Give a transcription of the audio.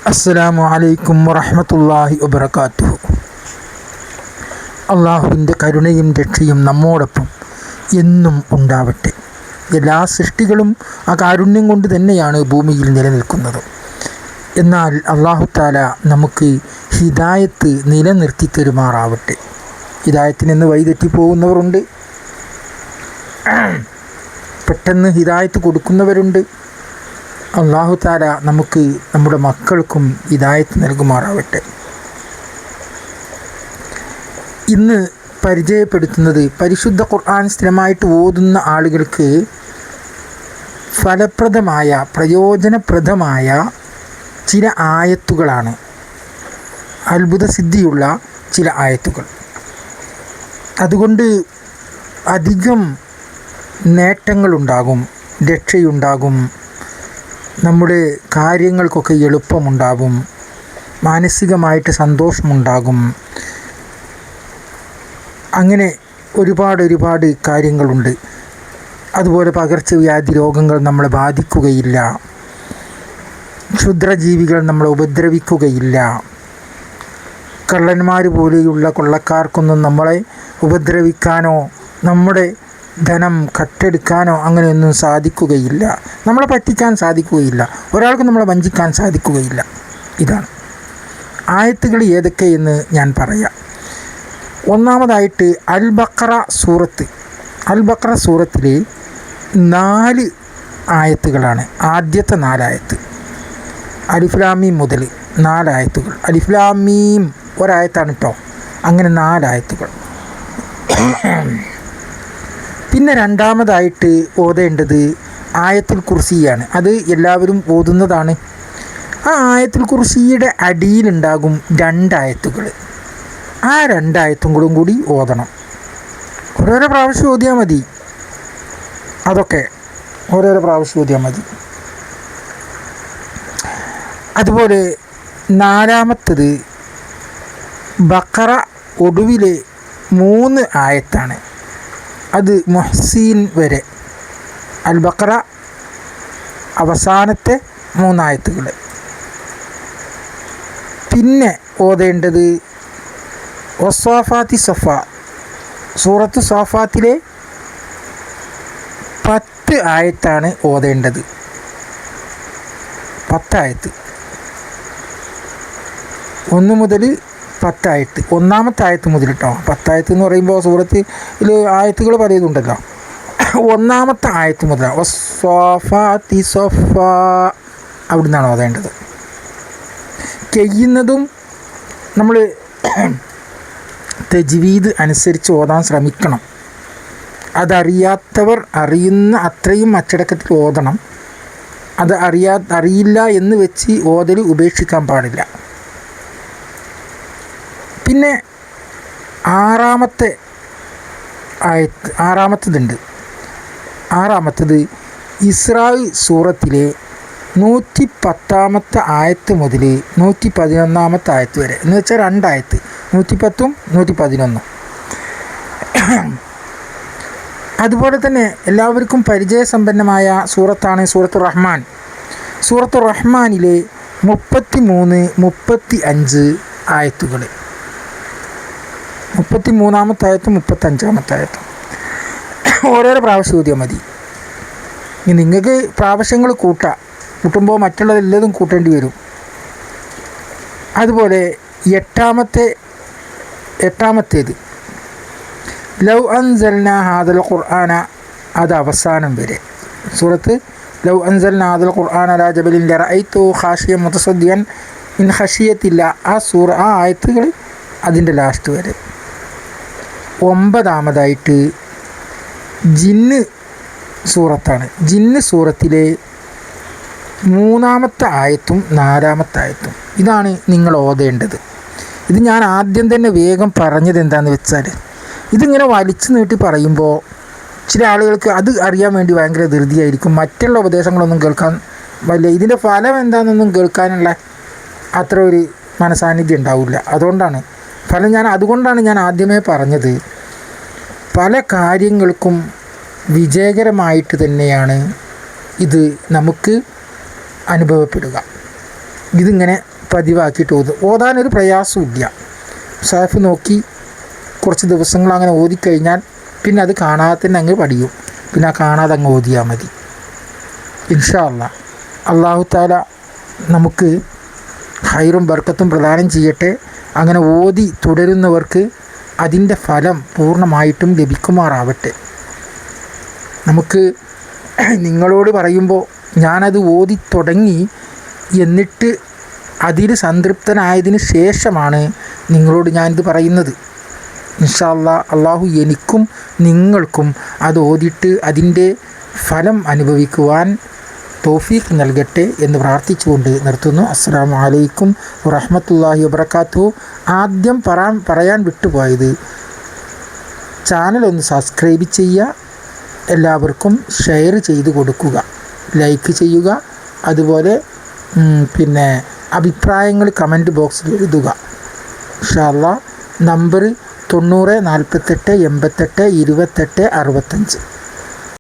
അസ്സലാമു അലൈക്കും വറഹ്മത്തുള്ളാഹി വബറകാതുഹു. അള്ളാഹുവിൻ്റെ കരുണയും രക്ഷയും നമ്മോടൊപ്പം എന്നും ഉണ്ടാവട്ടെ. എല്ലാ സൃഷ്ടികളും ആ കാരുണ്യം കൊണ്ട് തന്നെയാണ് ഭൂമിയിൽ നിലനിൽക്കുന്നത്. എന്നാൽ അല്ലാഹു തആല നമുക്ക് ഹിദായത്ത് നിലനിർത്തി തരുമാറാവട്ടെ. ഹിദായത്തിൽ നിന്ന് വഴിതെറ്റിപ്പോകുന്നവരുണ്ട്, പെട്ടെന്ന് ഹിദായത്ത് കൊടുക്കുന്നവരുണ്ട്. അല്ലാഹു തആല നമുക്ക് നമ്മുടെ മക്കൾക്കും ഹിദായത്ത് നൽകുമാറാവട്ടെ. ഇന്ന് പരിചയപ്പെടുത്തുന്നത് പരിശുദ്ധ ഖുർആൻ സ്ഥിരമായിട്ട് ഓതുന്ന ആളുകൾക്ക് ഫലപ്രദമായ പ്രയോജനപ്രദമായ ചില ആയത്തുകളാണ്. അത്ഭുത സിദ്ധിയുള്ള ചില ആയത്തുകൾ. അതുകൊണ്ട് അധികം നേട്ടങ്ങളുണ്ടാകും, രക്ഷയുണ്ടാകും, നമ്മുടെ കാര്യങ്ങൾക്കൊക്കെ എളുപ്പമുണ്ടാകും, മാനസികമായിട്ട് സന്തോഷമുണ്ടാകും. അങ്ങനെ ഒരുപാട് കാര്യങ്ങളുണ്ട്. അതുപോലെ പകർച്ചവ്യാധി രോഗങ്ങൾ നമ്മളെ ബാധിക്കുകയില്ല, ക്ഷുദ്രജീവികൾ നമ്മളെ ഉപദ്രവിക്കുകയില്ല, കള്ളന്മാർ പോലെയുള്ള കൊള്ളക്കാർക്കൊന്നും നമ്മളെ ഉപദ്രവിക്കാനോ നമ്മുടെ ധനം കട്ടെടുക്കാനോ അങ്ങനെയൊന്നും സാധിക്കുകയില്ല, നമ്മളെ പറ്റിക്കാൻ സാധിക്കുകയില്ല, ഒരാൾക്ക് നമ്മളെ വഞ്ചിക്കാൻ സാധിക്കുകയില്ല. ഇതാണ് ആയത്തുകൾ ഏതൊക്കെയെന്ന് ഞാൻ പറയാം. ഒന്നാമതായിട്ട് അൽ ബഖറ സൂറത്തിലെ 4 ആയത്തുകളാണ്. ആദ്യത്തെ 4 ആയത്ത് അലിഫ്ലാമീം മുതൽ 4 ആയത്തുകൾ. അലിഫ്ലാമീം ഒരായത്താണ് കേട്ടോ. അങ്ങനെ 4 ആയത്തുകൾ. പിന്നെ രണ്ടാമതായിട്ട് ഓതേണ്ടത് ആയത്തുൽ കുർസിയാണ്. അത് എല്ലാവരും ഓതുന്നതാണ്. ആ ആയത്തുൽ കുർസിയുടെ അടിയിലുണ്ടാകും 2 ആയത്തുകൾ. ആ 2 ആയത്തുകളും കൂടി ഓതണം. ഓരോരോ പ്രാവശ്യം ഓതിയാൽ മതി. അതൊക്കെ ഓരോരോ പ്രാവശ്യം ഓതിയാൽ മതി. അതുപോലെ 4-മത്തത് ബഖറ ഒടുവിലെ 3 ആയത്താണ്. അത് മുഹ്സീൻ വരെ. അൽ ബഖറ അവസാനത്തെ 3 ആയത്തുകൾ. പിന്നെ ഓതേണ്ടത് വസ്സാഫാത്തി സഫ, സൂറത്ത് സാഫാത്തിലെ 10 ആയത്താണ് ഓതേണ്ടത്. 10 ആയത്ത്, 1 മുതൽ 10 ആയത്ത്. 1-മത്തെ ആയത്ത് മുതൽ കേട്ടോ. 10 ആയത്ത് എന്ന് പറയുമ്പോൾ സൂറത്തിൽ ആയത്തുകൾ പറയുന്നുണ്ടല്ലോ. 1-മത്തെ ആയത്ത് മുതൽ വസ്സാഫാത്തി സഫ അവിടുന്നാണ് ഓതേണ്ടത്. ചെയ്യുന്നതും നമ്മൾ തജ്വീദ് അനുസരിച്ച് ഓതാൻ ശ്രമിക്കണം. അതറിയാത്തവർ അറിയുന്ന അത്രയും അച്ചടക്കത്തിൽ ഓതണം. അത് അറിയില്ല എന്ന് വെച്ച് ഓതൽ ഉപേക്ഷിക്കാൻ പാടില്ല. പിന്നെ 6-മത്തെ ആയത്ത്, 6-മത്തതുണ്ട്. 6-മത്തത് ഇസ്രാ സൂറത്തിലെ 110-മത്തെ ആയത്ത് മുതൽ 111-മത്തെ ആയത്ത് വരെ, എന്ന് വെച്ചാൽ 2 ആയത്ത്, 110ഉം 111. അതുപോലെ തന്നെ എല്ലാവർക്കും പരിചയസമ്പന്നമായ സൂറത്താണ് സൂറത്തുർ റഹ്മാൻ. സൂറത്തുർ റഹ്മാനിലെ 33, 35 ആയത്തുകൾ. 33-മത്തെ ആയത്തും 35-മത്തെ ആയത്തും ഓരോരോ പ്രാവശ്യം ഓതിയാൽ മതി. നിങ്ങൾക്ക് പ്രാവശ്യങ്ങൾ കൂട്ടുമ്പോൾ മറ്റുള്ളതെല്ലതും കൂട്ടേണ്ടി വരും. അതുപോലെ 8-മത്തേത് ലൗ അൻസൽനാ ഹാദൽ ഖുർആന, അത് അവസാനം വരെ. സൂറത്ത് ലൗ അൻസൽനാ ഹാദൽ ഖുർആന അലാ ജബലിൻ ലറഅയ്തുഹു ഖാശിയൻ മുതസദ്ദിയൻ മിൻ ഖശിയത്തില്ല. ആ ആയത്തുകൾ അതിൻ്റെ ലാസ്റ്റ് വരെ. 9-മതായിട്ട് ജിന്ന് സൂറത്താണ്. ജിന്ന് സൂറത്തിലെ 3-മത്തെ ആയത്തും 4-മത്തെ ആയത്തും. ഇതാണ് നിങ്ങൾ ഓതേണ്ടത്. ഇത് ഞാൻ ആദ്യം തന്നെ വേഗം പറഞ്ഞത് എന്താണെന്ന് വെച്ചാൽ, ഇതിങ്ങനെ വലിച്ചു നീട്ടി പറയുമ്പോൾ ചില ആളുകൾക്ക് അത് അറിയാൻ വേണ്ടി ഭയങ്കര ധൃതിയായിരിക്കും. മറ്റുള്ള ഉപദേശങ്ങളൊന്നും കേൾക്കാൻ വലിയ, ഇതിൻ്റെ ഫലം എന്താണെന്നൊന്നും കേൾക്കാനുള്ള അത്ര ഒരു മനസാന്നിധ്യം ഉണ്ടാവില്ല. അതുകൊണ്ടാണ് ഞാൻ ആദ്യമേ പറഞ്ഞത്, പല കാര്യങ്ങൾക്കും വിജയകരമായിട്ട് തന്നെയാണ് ഇത് നമുക്ക് അനുഭവപ്പെടുക. ഇതിങ്ങനെ പതിവാക്കിയിട്ട് ഓതാനൊരു പ്രയാസമില്ല. മുസാഫ് നോക്കി കുറച്ച് ദിവസങ്ങൾ അങ്ങനെ ഓതിക്കഴിഞ്ഞാൽ പിന്നെ അത് കാണാതെ തന്നെ അങ്ങ് പഠിയും. പിന്നെ ആ കാണാതെ അങ്ങ് ഓതിയാൽ മതി. ഇൻഷാ അല്ലാഹ് അല്ലാഹു തആല നമുക്ക് ഖൈറും ബർക്കത്തും പ്രദാനം ചെയ്യട്ടെ. അങ്ങനെ ഓതി തുടരുന്നവർക്ക് അതിൻ്റെ ഫലം പൂർണ്ണമായിട്ടും ലഭിക്കുമാറാവട്ടെ. നമുക്ക് നിങ്ങളോട് പറയുമ്പോൾ ഞാനത് ഓതി തുടങ്ങി എന്നിട്ട് അതിൽ സംതൃപ്തനായതിന് ശേഷമാണ് നിങ്ങളോട് ഞാനിത് പറയുന്നത്. ഇൻഷാ അല്ലാഹ് അള്ളാഹു എനിക്കും നിങ്ങൾക്കും അത് ഓതിയിട്ട് അതിൻ്റെ ഫലം അനുഭവിക്കുവാൻ തൗഫീഖ് നൽകട്ടെ എന്ന് പ്രാർത്ഥിച്ചുകൊണ്ട് നിർത്തുന്നു. അസ്സലാമു അലൈക്കും വറഹ്മത്തുള്ളാഹി വബറകാതുഹു. ആദ്യം പറയാൻ വിട്ടുപോയത്, ചാനൽ ഒന്ന് സബ്സ്ക്രൈബ് ചെയ്യുക, എല്ലാവർക്കും ഷെയർ ചെയ്ത് കൊടുക്കുക, ലൈക്ക് ചെയ്യുക, അതുപോലെ പിന്നെ അഭിപ്രായങ്ങൾ കമൻറ്റ് ബോക്സിൽ എഴുതുക. ഇൻഷാ അല്ലാഹ് നമ്പർ 90 48 88 28 65.